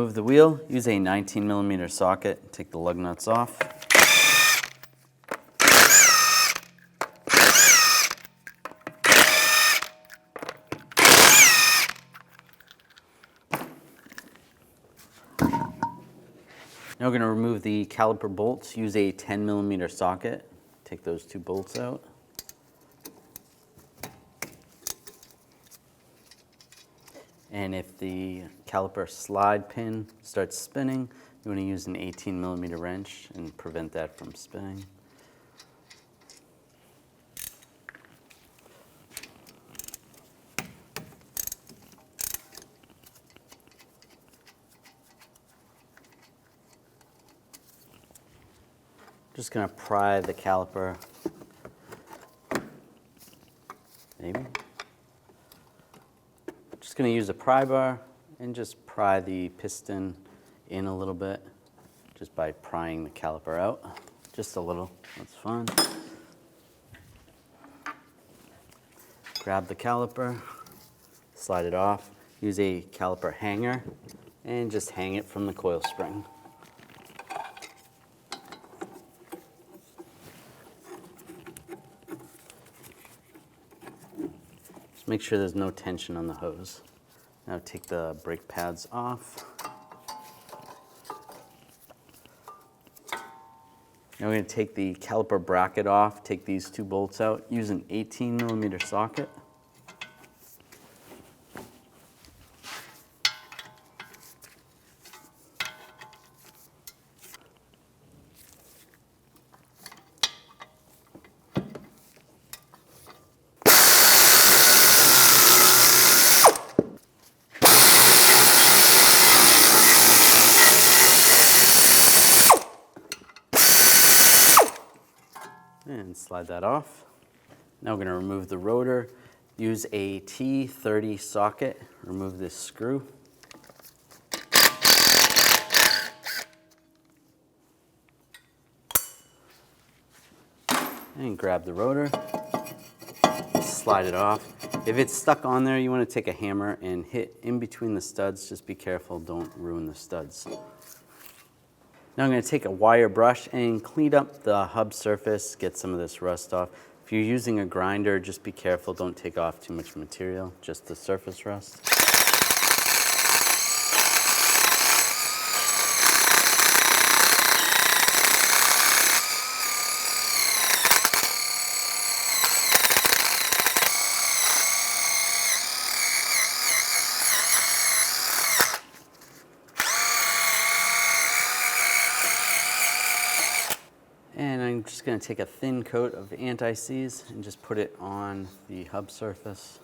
remove the wheel, use a 19mm socket, take the lug nuts off. Now we're going to remove the caliper bolts. Use a 10mm socket. Take those two bolts out. And if the caliper slide pin starts spinning, you want to use an 18mm wrench and prevent that from spinning. Just going to pry the caliper, maybe. Just going to use a pry bar and just pry the piston in a little bit, just by prying the caliper out. Just a little, that's fine. Grab the caliper, slide it off, use a caliper hanger, and just hang it from the coil spring. Make sure there's no tension on the hose. Now take the brake pads off. Now we're going to take the caliper bracket off, take these two bolts out, use an 18mm socket. And slide that off. Now we're going to remove the rotor. Use a T30 socket. Remove this screw. And grab the rotor. Slide it off. If it's stuck on there, you want to take a hammer and hit in between the studs. Just be careful, don't ruin the studs. Now I'm going to take a wire brush and clean up the hub surface, get some of this rust off. If you're using a grinder, just be careful, don't take off too much material, just the surface rust. And I'm just going to take a thin coat of anti-seize and just put it on the hub surface.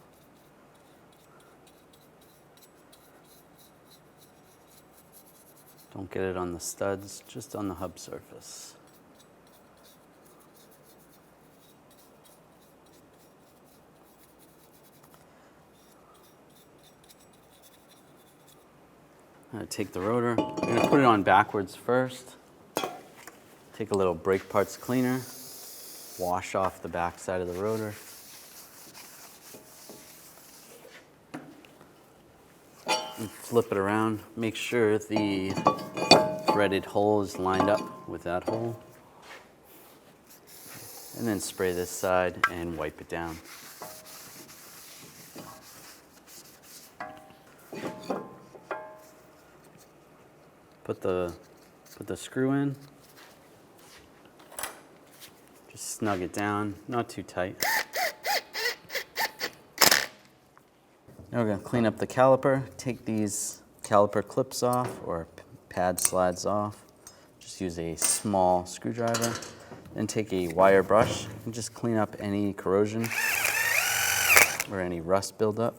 Don't get it on the studs, just on the hub surface. I'm going to take the rotor. I'm going to put it on backwards first. Take a little brake parts cleaner, wash off the back side of the rotor. And flip it around. Make sure the threaded hole is lined up with that hole. And then spray this side and wipe it down. Put the screw in. Snug it down, not too tight. Now we're going to clean up the caliper. Take these caliper clips off or pad slides off. Just use a small screwdriver. Then take a wire brush and just clean up any corrosion or any rust buildup.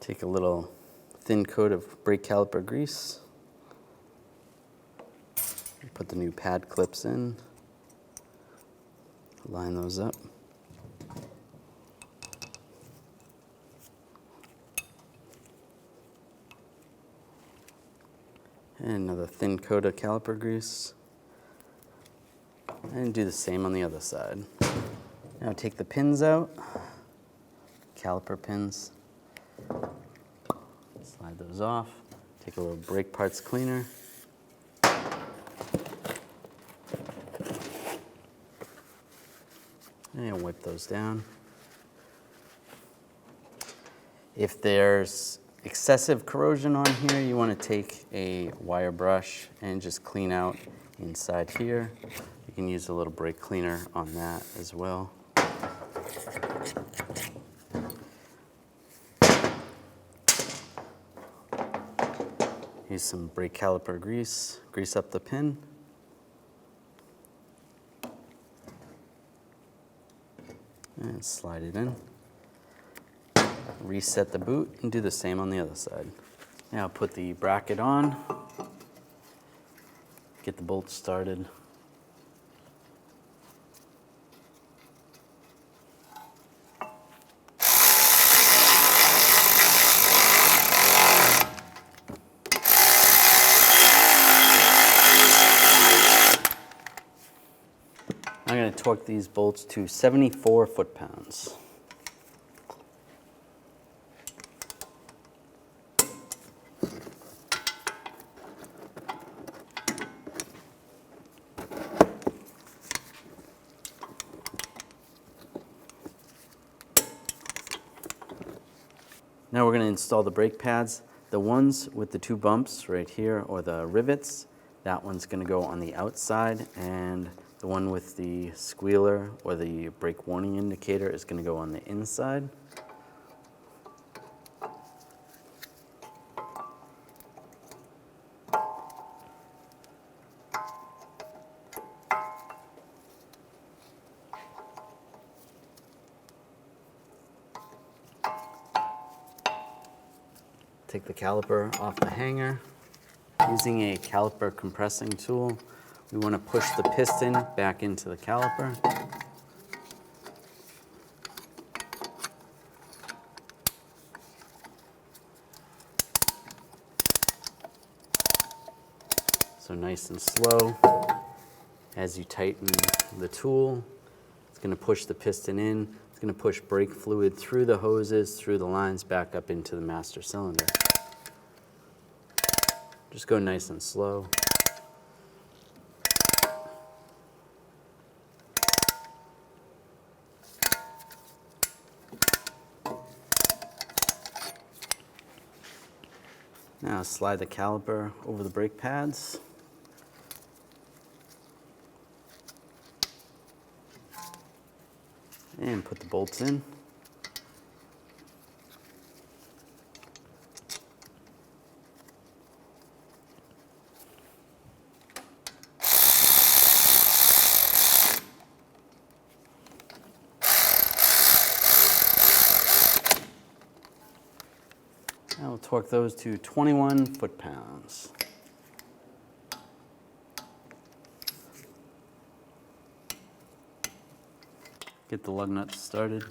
Take a little thin coat of brake caliper grease. Put the new pad clips in. Line those up. And another thin coat of caliper grease. And do the same on the other side. Now take the pins out, caliper pins. Slide those off. Take a little brake parts cleaner. And wipe those down. If there's excessive corrosion on here, you want to take a wire brush and just clean out inside here. You can use a little brake cleaner on that as well. Use some brake caliper grease, grease up the pin. And slide it in. Reset the boot and do the same on the other side. Now put the bracket on. Get the bolts started. I'm going to torque these bolts to 74 foot-pounds. Now we're going to install the brake pads. The ones with the two bumps right here, or the rivets, that one's going to go on the outside, and the one with the squealer or the brake warning indicator is going to go on the inside. Take the caliper off the hanger. Using a caliper compressing tool, we want to push the piston back into the caliper. So nice and slow. As you tighten the tool, it's going to push the piston in. It's going to push brake fluid through the hoses, through the lines, back up into the master cylinder. Just go nice and slow. Now slide the caliper over the brake pads. And put the bolts in. Now we'll torque those to 21 foot-pounds. Get the lug nuts started.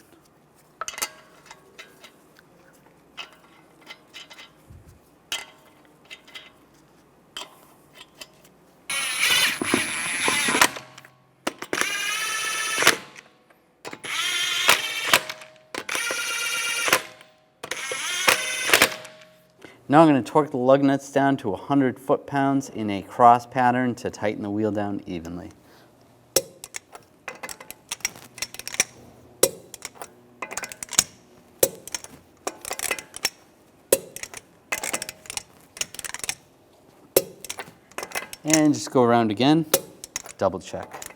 Now I'm going to torque the lug nuts down to 100 foot-pounds in a cross pattern to tighten the wheel down evenly. And just go around again, double check.